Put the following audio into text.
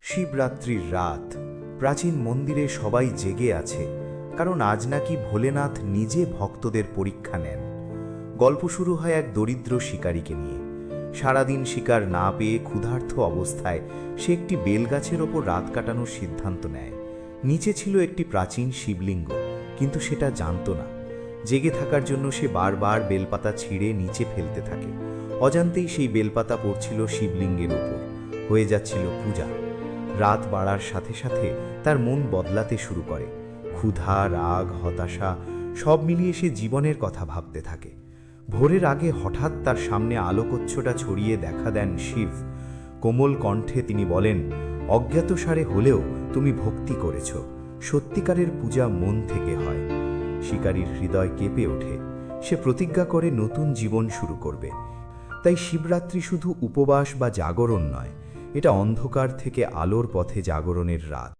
শিবরাত্রির রাত। প্রাচীন মন্দিরে সবাই জেগে আছে, কারণ আজ নাকি ভোলেনাথ নিজে ভক্তদের পরীক্ষা নেন। গল্প শুরু হয় এক দরিদ্র শিকারীকে নিয়ে। সারাদিন শিকার না পেয়ে ক্ষুধার্ত অবস্থায় সে একটি বেলগাছের ওপর রাত কাটানোর সিদ্ধান্ত নেয়। নিচে ছিল একটি প্রাচীন শিবলিঙ্গ, কিন্তু সেটা জানত না। জেগে থাকার জন্য সে বারবার বেলপাতা ছিঁড়ে নিচে ফেলতে থাকে। অজান্তেই সেই বেলপাতা পড়ছিল শিবলিঙ্গের ওপর, হয়ে যাচ্ছিল পূজা। রাত বাড়ার সাথে সাথে তার মন বদলাতে শুরু করে। ক্ষুধা, রাগ, হতাশা সব মিলিয়ে সে জীবনের কথা ভাবতে থাকে। ভোরের আগে হঠাৎ তার সামনে আলোকচ্ছটা ছড়িয়ে দেখা দেন শিব। কোমল কণ্ঠে তিনি বলেন, অজ্ঞাতসারে হলেও তুমি ভক্তি করেছ, সত্যিকারের পূজা মন থেকে হয়। শিকারীর হৃদয় কেঁপে ওঠে। সে প্রতিজ্ঞা করে নতুন জীবন শুরু করবে। তাই শিবরাত্রি শুধু উপবাস বা জাগরণ নয়, এটা অন্ধকার থেকে আলোর পথে জাগরণের রাত।